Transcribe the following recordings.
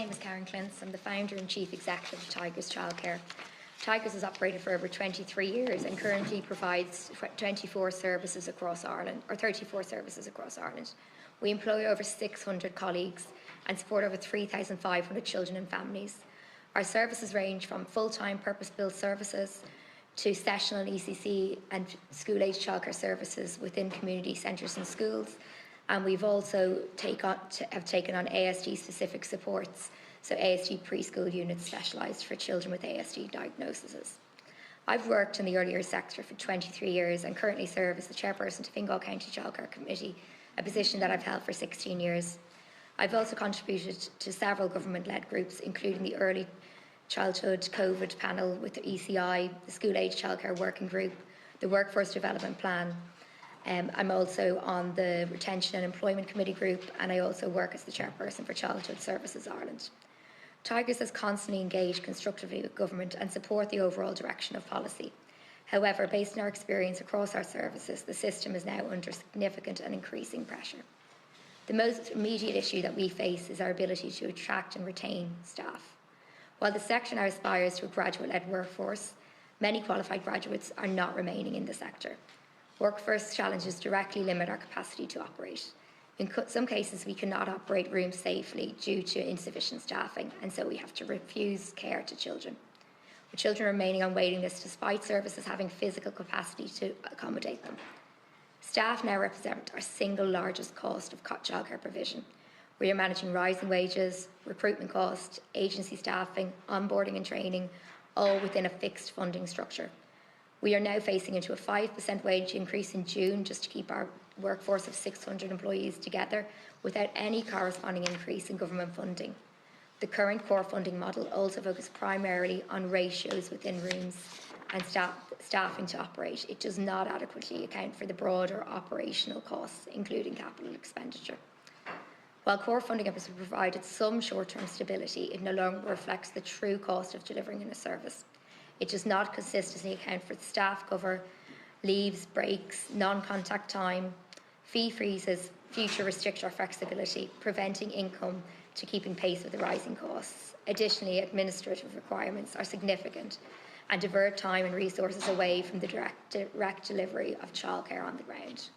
name is Clince. I'm the founder and chief executive of Tigers Childcare. Tigers has operated for over 23 years and currently provides 24 services across Ireland, or 34 services across Ireland. We employ over 600 colleagues and support over 3,500 children and families. Our services range from full-time purpose-built services to sessional ECC and school-age childcare services within community centres and schools. And we've also taken on ASD-specific supports, so ASD preschool units specialised for children with ASD diagnoses. I've worked in the early years sector for 23 years and currently serve as the chairperson to Fingal County Childcare Committee, a position that I've held for 16 years. I've also contributed to several government-led groups, including the Early Childhood COVID panel with the ECI, the School Age Childcare Working Group, the Workforce Development Plan. I'm also on the Retention and Employment Committee group, and I also work as the chairperson for Childhood Services Ireland. Tigers has constantly engaged constructively with government and support the overall direction of policy. However, based on our experience across our services, the system is now under significant and increasing pressure. The most immediate issue that we face is our ability to attract and retain staff. While the sector now aspires to a graduate-led workforce, many qualified graduates are not remaining in the sector. Workforce challenges directly limit our capacity to operate. In some cases, we cannot operate rooms safely due to insufficient staffing, and so we have to refuse care to children, with children remaining on waiting lists despite services having physical capacity to accommodate them. Staff now represent our single largest cost of childcare provision. We are managing rising wages, recruitment costs, agency staffing, onboarding and training, all within a fixed funding structure. We are now facing into a 5% wage increase in June just to keep our workforce of 600 employees together without any corresponding increase in government funding. The current core funding model also focuses primarily on ratios within rooms and staffing to operate. It does not adequately account for the broader operational costs, including capital expenditure. While core funding has provided some short-term stability, it no longer reflects the true cost of delivering in a service. It does not consistently account for staff cover, leaves, breaks, non-contact time, fee freezes, future restrict our flexibility, preventing income to keeping pace with the rising costs. Additionally, administrative requirements are significant and divert time and resources away from the direct delivery of childcare on the ground.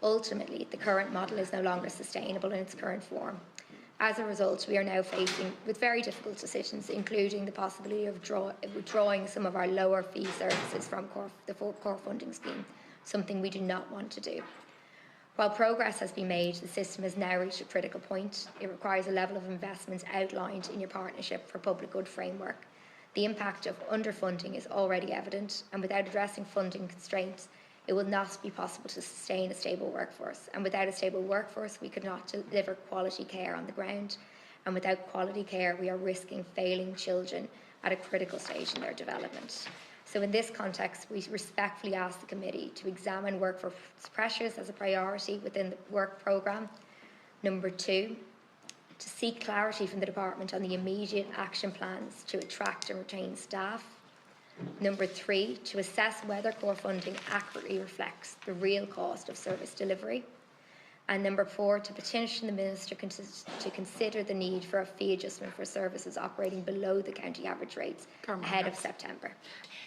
Ultimately, the current model is no longer sustainable in its current form. As a result, we are now facing with very difficult decisions, including the possibility of withdrawing some of our lower fee services from the core funding scheme, something we do not want to do. While progress has been made, the system has now reached a critical point. It requires a level of investment outlined in your Partnership for Public Good framework. The impact of underfunding is already evident, and without addressing funding constraints, it will not be possible to sustain a stable workforce. And without a stable workforce, we could not deliver quality care on the ground. And without quality care, we are risking failing children at a critical stage in their development. So in this context, we respectfully ask the committee to examine workforce pressures as a priority within the work programme. Number 2, to seek clarity from the department on the immediate action plans to attract and retain staff. Number 3, to assess whether core funding accurately reflects the real cost of service delivery. And number 4, to petition the Minister to consider the need for a fee adjustment for services operating below the county average rates ahead of September.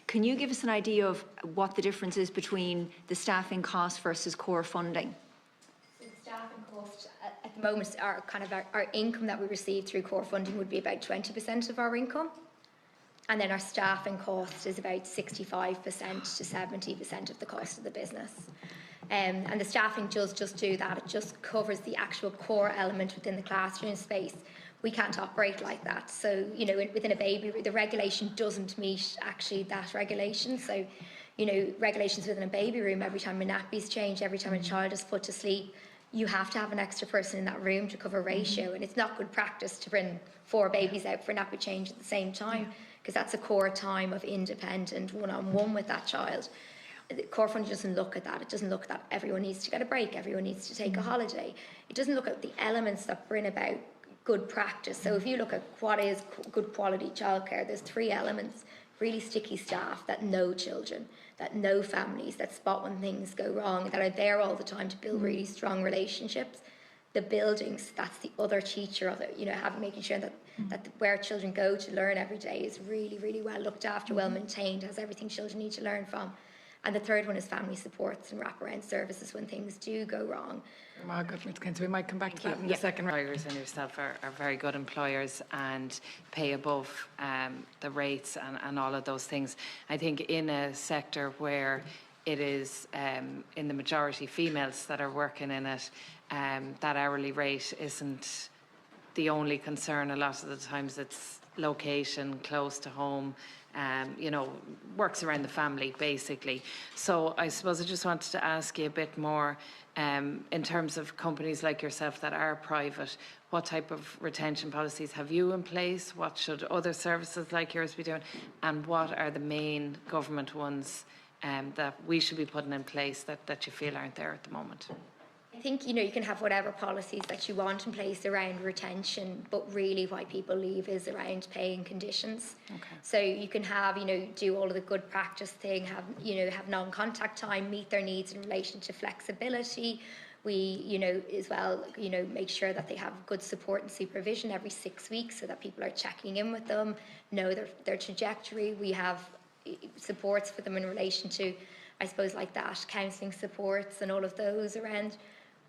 Can you give us an idea of what the difference is between the staffing cost versus core funding? So the staffing cost at the moment, our income that we receive through core funding would be about 20% of our income. And then our staffing cost is about 65% to 70% of the cost of the business. And the staffing does just do that. It just covers the actual core element within the classroom space. We can't operate like that. So, within a baby room, the regulation doesn't meet actually that regulation. So, regulations within a baby room, every time a nappy's changed, every time a child is put to sleep, you have to have an extra person in that room to cover ratio. And it's not good practice to bring 4 babies out for a nappy change at the same time, because that's a core time of independent one-on-one with that child. The core funding doesn't look at that. It doesn't look at that everyone needs to get a break, everyone needs to take a holiday. It doesn't look at the elements that bring about good practice. So if you look at what is good quality childcare, there's 3 elements: really sticky staff that know children, that know families, that spot when things go wrong, that are there all the time to build really strong relationships. The buildings, that's the other teacher of it, making sure that where children go to learn every day is really, really well looked after, well maintained, has everything children need to learn from. And the third one is family supports and wraparound services when things do go wrong. Margaret, we might come back to that in a second. Employers and yourself are very good employers and pay above the rates and all of those things. I think in a sector where it is in the majority females that are working in it, that hourly rate isn't the only concern. A lot of the times it's location, close to home, works around the family basically. So I suppose I just wanted to ask you a bit more in terms of companies like yourself that are private, what type of retention policies have you in place? What should other services like yours be doing? And what are the main government ones that we should be putting in place that you feel aren't there at the moment? I think, you can have whatever policies that you want in place around retention, but really why people leave is around paying conditions. Okay. So you can have, do all of the good practice thing, have non-contact time, meet their needs in relation to flexibility. We, as well, make sure that they have good support and supervision every 6 weeks so that people are checking in with them, know their trajectory. We have supports for them in relation to, I suppose, like that, counselling supports and all of those around.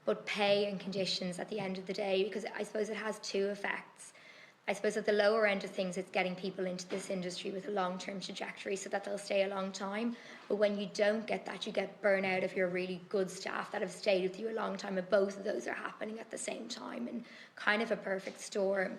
But pay and conditions at the end of the day, because I suppose it has two effects. I suppose at the lower end of things, it's getting people into this industry with a long-term trajectory so that they'll stay a long time. But when you don't get that, you get burnout of your really good staff that have stayed with you a long time, and both of those are happening at the same time in kind of a perfect storm.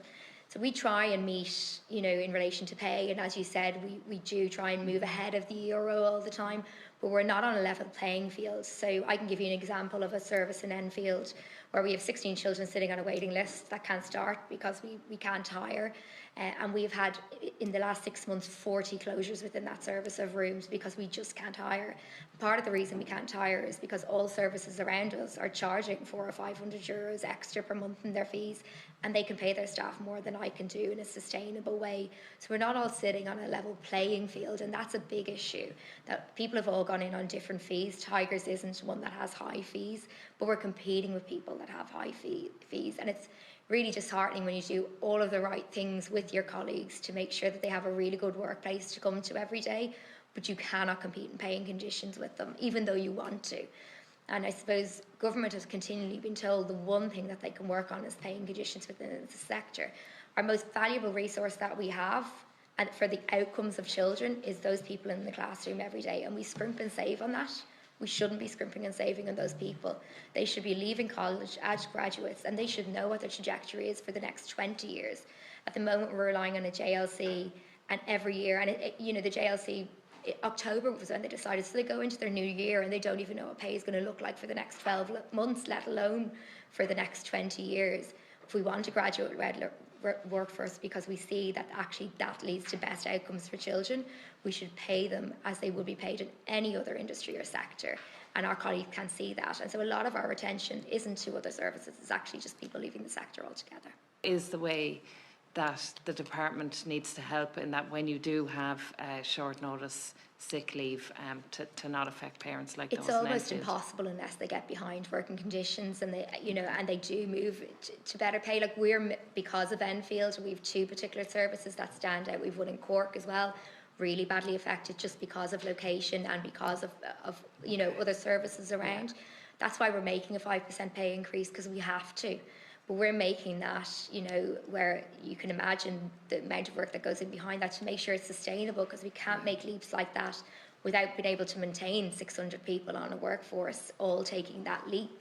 So we try and meet, in relation to pay, and as you said, we do try and move ahead of the euro all the time, but we're not on a level playing field. So I can give you an example of a service in Enfield where we have 16 children sitting on a waiting list that can't start because we can't hire. And we've had, in the last 6 months, 40 closures within that service of rooms because we just can't hire. Part of the reason we can't hire is because all services around us are charging €400 or €500 extra per month in their fees, and they can pay their staff more than I can do in a sustainable way. So we're not all sitting on a level playing field, and that's a big issue, that people have all gone in on different fees. Tigers isn't one that has high fees, but we're competing with people that have high fees, and it's really disheartening when you do all of the right things with your colleagues to make sure that they have a really good workplace to come to every day, but you cannot compete in paying conditions with them, even though you want to. And I suppose government has continually been told the one thing that they can work on is paying conditions within the sector. Our most valuable resource that we have, and for the outcomes of children, is those people in the classroom every day, and we scrimp and save on that. We shouldn't be scrimping and saving on those people. They should be leaving college as graduates, and they should know what their trajectory is for the next 20 years. At the moment, we're relying on a JLC, and every year, and the JLC, October was when they decided, so they go into their new year and they don't even know what pay is going to look like for the next 12 months, let alone for the next 20 years. If we want a graduate workforce, because we see that actually that leads to best outcomes for children, we should pay them as they would be paid in any other industry or sector, and our colleagues can see that. And so a lot of our retention isn't to other services, it's actually just people leaving the sector altogether. Is the way that the department needs to help in that when you do have short notice sick leave to not affect parents like it's those almost impossible unless they get behind working conditions and they do move to better pay. Like because of Enfield, we have two particular services that stand out. We've one in Cork as well, really badly affected just because of location and because of other services around. That's why we're making a 5% pay increase, because we have to. But we're making that, where you can imagine the amount of work that goes in behind that to make sure it's sustainable, because we can't make leaps like that without being able to maintain 600 people on a workforce all taking that leap.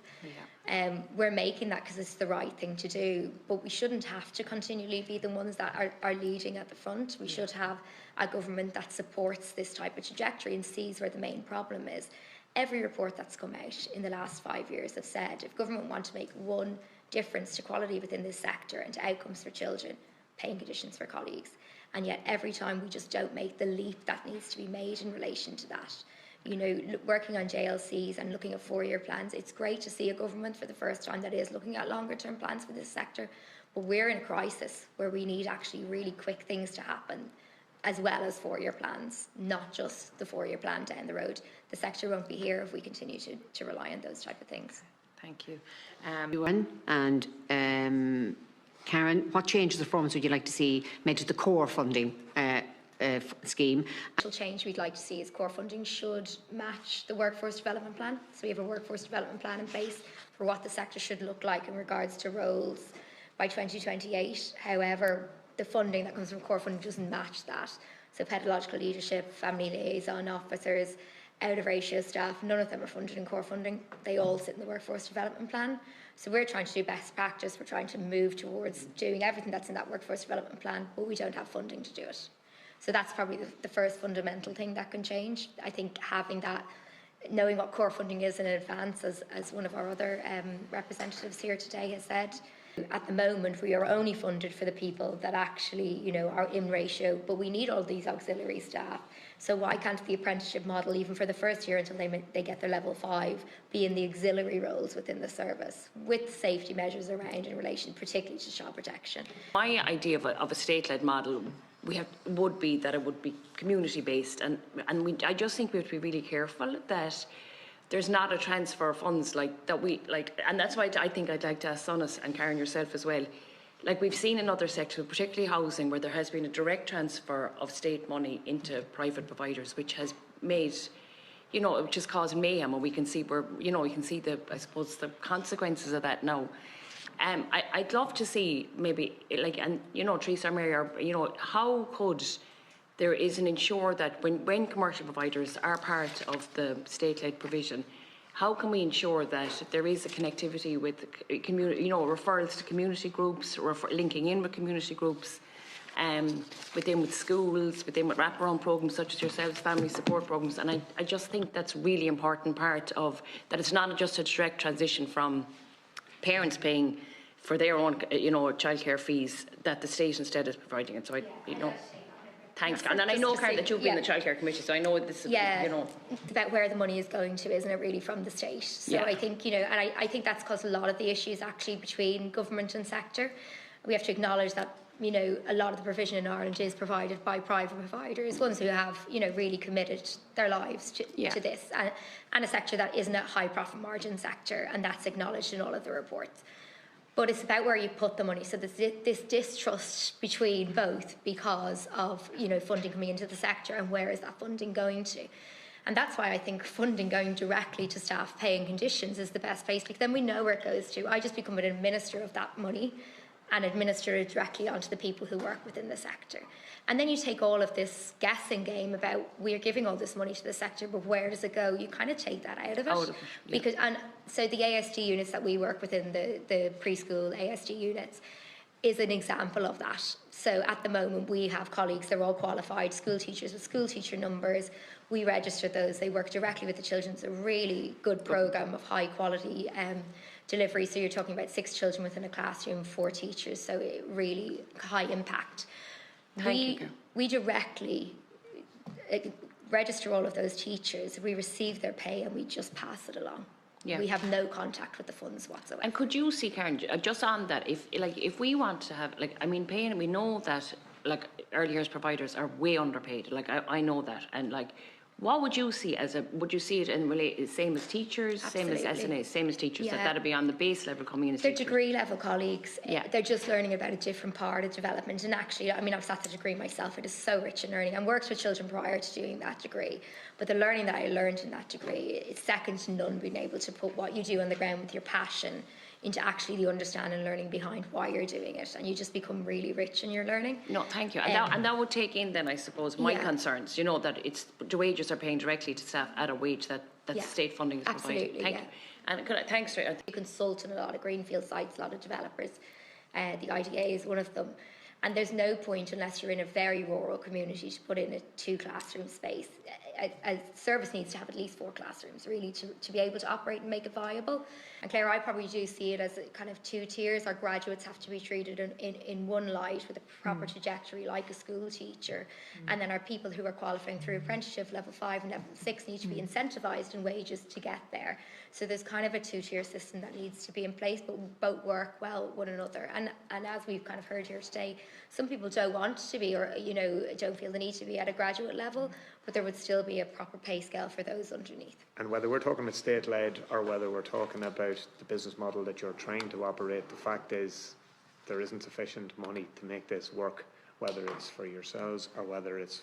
We're making that because it's the right thing to do, but we shouldn't have to continually be the ones that are leading at the front. We should have a government that supports this type of trajectory and sees where the main problem is. Every report that's come out in the last 5 years have said if government want to make one difference to quality within this sector and to outcomes for children, paying conditions for colleagues. And yet every time we just don't make the leap that needs to be made in relation to that. Working on JLCs and looking at 4-year plans, it's great to see a government for the first time that is looking at longer term plans for this sector, but we're in a crisis where we need actually really quick things to happen, as well as 4-year plans, not just the 4-year plan down the road. The sector won't be here if we continue to rely on those type of things. Thank you. And Karen, what changes or reforms would you like to see made to the core funding scheme? Actual change we'd like to see is core funding should match the workforce development plan. So we have a workforce development plan in place for what the sector should look like in regards to roles by 2028. However, the funding that comes from core funding doesn't match that. So pedagogical leadership, family liaison officers, out of ratio staff, none of them are funded in core funding. They all sit in the workforce development plan. So we're trying to do best practice. We're trying to move towards doing everything that's in that workforce development plan, but we don't have funding to do it. So that's probably the first fundamental thing that can change. I think having that, knowing what core funding is in advance, as one of our other representatives here today has said, at the moment we are only funded for the people that actually, you know, are in ratio, but we need all these auxiliary staff. So why can't the apprenticeship model, even for the first year until they get their level 5, be in the auxiliary roles within the service with safety measures around in relation particularly to child protection? My idea of a state-led model would be that it would be community-based, and I just think we have to be really careful that there's not a transfer of funds like that and that's why I think I'd like to ask Sonis and Karen yourself as well. Like we've seen in other sectors, particularly housing, where there has been a direct transfer of state money into private providers, which has made, you know, which has caused mayhem, and we can see I suppose the consequences of that now. I'd love to see maybe Teresa or Mary, or how could there is an ensure that when commercial providers are part of the state-led provision, how can we ensure that there is a connectivity with community, referrals to community groups, linking in with community groups, within with schools, within with wraparound programs such as yourselves, family support programs, and I just think that's a really important part of that. It's not just a direct transition from parents paying for their own, childcare fees, that the state instead is providing it. So thanks. And then I know, Karen, that you've been in the childcare committee, so I know this is, It's about where the money is going to, isn't it, really, from the state? So I think, and I think that's caused a lot of the issues actually between government and sector. We have to acknowledge that, a lot of the provision in Ireland is provided by private providers, ones who have, really committed their lives to this, and a sector that isn't a high profit margin sector, and that's acknowledged in all of the reports. But it's about where you put the money. So there's this distrust between both because of, funding coming into the sector, and where is that funding going to? And that's why I think funding going directly to staff paying conditions is the best place, because then we know where it goes to. I just become an administrator of that money and administer it directly onto the people who work within the sector. And then you take all of this guessing game about we're giving all this money to the sector, but where does it go? You kind of take that out of it. Because, and so the ASD units that we work within, the preschool ASD units, is an example of that. So at the moment we have colleagues, they're all qualified school teachers with school teacher numbers. We register those, they work directly with the children. It's a really good programme of high quality delivery. So you're talking about 6 children within a classroom, 4 teachers, so really high impact. We directly register all of those teachers, we receive their pay, and we just pass it along. We have no contact with the funds whatsoever. And could you see, Karen, just on that, if we want to have, paying, we know that early years providers are way underpaid. I know that, and what would you see would you see it in same as teachers, Absolutely. same as SNAs, same as teachers, that'd be on the base level coming in as They're teachers? degree level colleagues. They're just learning about a different part of development. And actually, I've sat the degree myself. It is so rich in learning, and worked with children prior to doing that degree. But the learning that I learned in that degree is second to none, being able to put what you do on the ground with your passion into actually the understanding and learning behind why you're doing it, and you just become really rich in your learning. No, thank you. And that would take in then, I suppose, my concerns, that it's the wages are paying directly to staff at a wage that state funding is providing. Thank you. And thanks. You consult in a lot of greenfield sites, a lot of developers. The IDA is one of them. And there's no point, unless you're in a very rural community, to put in a 2 classroom space. A service needs to have at least 4 classrooms, really, to be able to operate and make it viable. And Claire, I probably do see it as a kind of 2 tiers. Our graduates have to be treated in one light with a proper trajectory, like a school teacher. And then our people who are qualifying through apprenticeship level 5 and level 6 need to be incentivised in wages to get there. So there's kind of a 2-tier system that needs to be in place, but both work well with one another. And as we've kind of heard here today, some people don't want to be, or don't feel the need to be at a graduate level, but there would still be be a proper pay scale for those underneath. And whether we're talking about state-led or whether we're talking about the business model that you're trying to operate, the fact is there isn't sufficient money to make this work, whether it's for yourselves or whether it's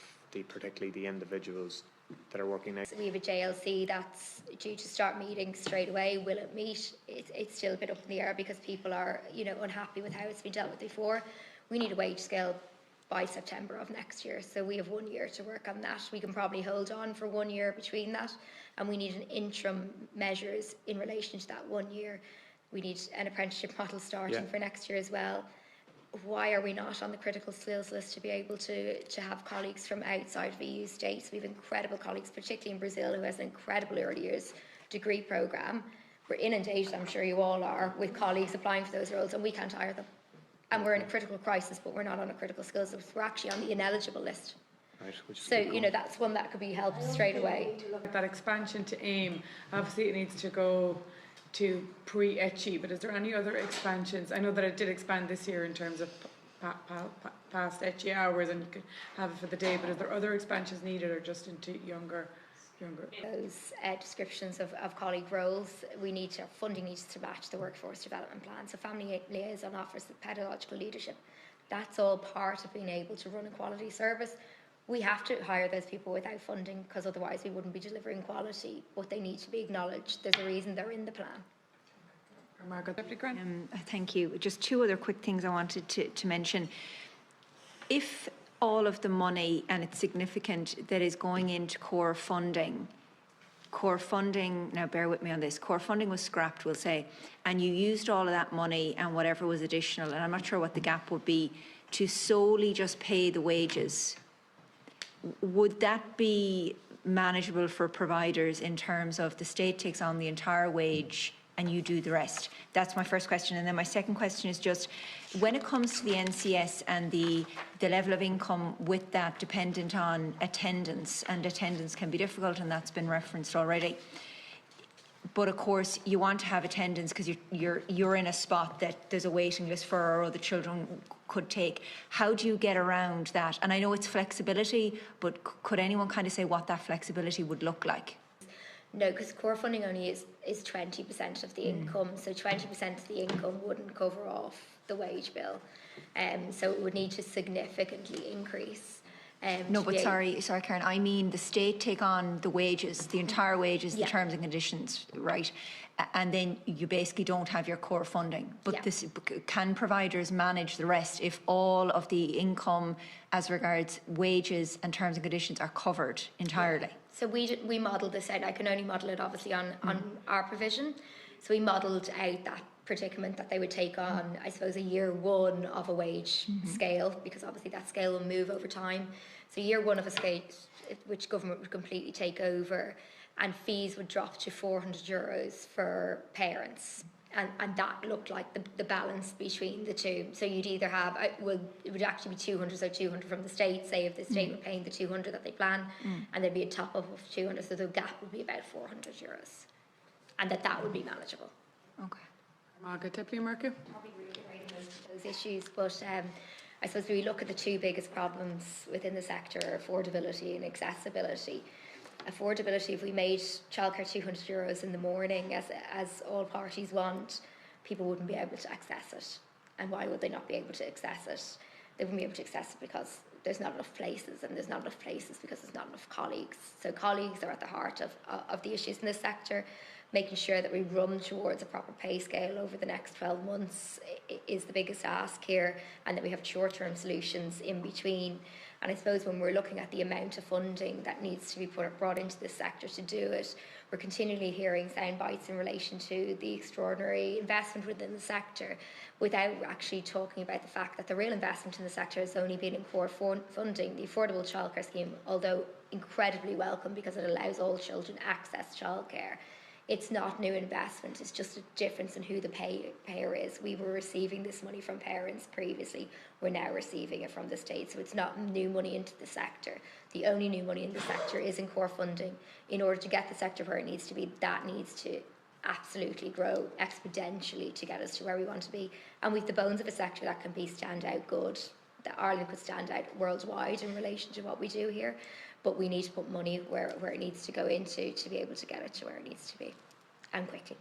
particularly the individuals that are working now. We have a JLC that's due to start meeting straight away. Will it meet? It's still a bit up in the air because people are, unhappy with how it's been dealt with before. We need a wage scale by September of next year. So we have 1 year to work on that. We can probably hold on for 1 year between that. And we need an interim measures in relation to that 1 year. We need an apprenticeship model starting for next year as well. Why are we not on the critical skills list to be able to have colleagues from outside of EU states? We have incredible colleagues, particularly in Brazil, who has an incredible early years degree programme. We're inundated, I'm sure you all are, with colleagues applying for those roles, and we can't hire them. And we're in a critical crisis, but we're not on a critical skills list. We're actually on the ineligible list. Right, So, that's one that could be helped straight away. That expansion to AIM, obviously it needs to go to pre-ECHI, but is there any other expansions? I know that it did expand this year in terms of past ECHI hours and you could have it for the day, but is there other expansions needed or just into younger? Those descriptions of colleague roles, funding needs to match the workforce development plan. So family liaison offers the pedagogical leadership. That's all part of being able to run a quality service. We have to hire those people without funding because otherwise we wouldn't be delivering quality, but they need to be acknowledged. There's a reason they're in the plan. Margaret, Deputy Grant. Thank you. Just two other quick things I wanted to mention. If all of the money, and it's significant, that is going into core funding, now bear with me on this, core funding was scrapped, we'll say, and you used all of that money and whatever was additional, and I'm not sure what the gap would be, to solely just pay the wages, would that be manageable for providers in terms of the state takes on the entire wage and you do the rest? That's my first question. And then my second question is just, when it comes to the NCS and the level of income with that dependent on attendance, and attendance can be difficult and that's been referenced already. But of course you want to have attendance because you're in a spot that there's a waiting list for or the children could take. How do you get around that? And I know it's flexibility, but could anyone kind of say what that flexibility would look like? No, because core funding only is 20% of the income, so 20% of the income wouldn't cover off the wage bill, so it would need to significantly increase. No, but sorry, Karen, I mean the state take on the wages, the entire wages, the terms and conditions, right? And then you basically don't have your core funding. But can providers manage the rest if all of the income as regards wages and terms and conditions are covered entirely? So we modelled this out. I can only model it obviously on our provision. So we modelled out that predicament that they would take on, I suppose, a year one of a wage scale, because obviously that scale will move over time. So year one of a scale, which government would completely take over, and fees would drop to €400 for parents. And that looked like the balance between the two. So you'd either have, it would actually be 200, so 200 from the state, say if the state were paying the 200 that they plan, and there'd be a top up of 200, so the gap would be about €400. And that would be manageable. Okay. Margaret, Deputy Marco. Probably reiterating those issues, but I suppose we look at the two biggest problems within the sector, affordability and accessibility. Affordability, if we made childcare €200 in the morning, as all parties want, people wouldn't be able to access it. And why would they not be able to access it? They wouldn't be able to access it because there's not enough places, and there's not enough places because there's not enough colleagues. So colleagues are at the heart of the issues in this sector. Making sure that we run towards a proper pay scale over the next 12 months is the biggest ask here, and that we have short-term solutions in between. And I suppose when we're looking at the amount of funding that needs to be brought into this sector to do it, we're continually hearing sound bites in relation to the extraordinary investment within the sector, without actually talking about the fact that the real investment in the sector has only been in core funding. The affordable childcare scheme, although incredibly welcome because it allows all children access childcare, it's not new investment, it's just a difference in who the payer is. We were receiving this money from parents previously, we're now receiving it from the state, so it's not new money into the sector. The only new money in the sector is in core funding. In order to get the sector where it needs to be, that needs to absolutely grow exponentially to get us to where we want to be. And we've the bones of a sector that can be stand out good, that Ireland could stand out worldwide in relation to what we do here, but we need to put money where it needs to go into to be able to get it to where it needs to be, and quickly.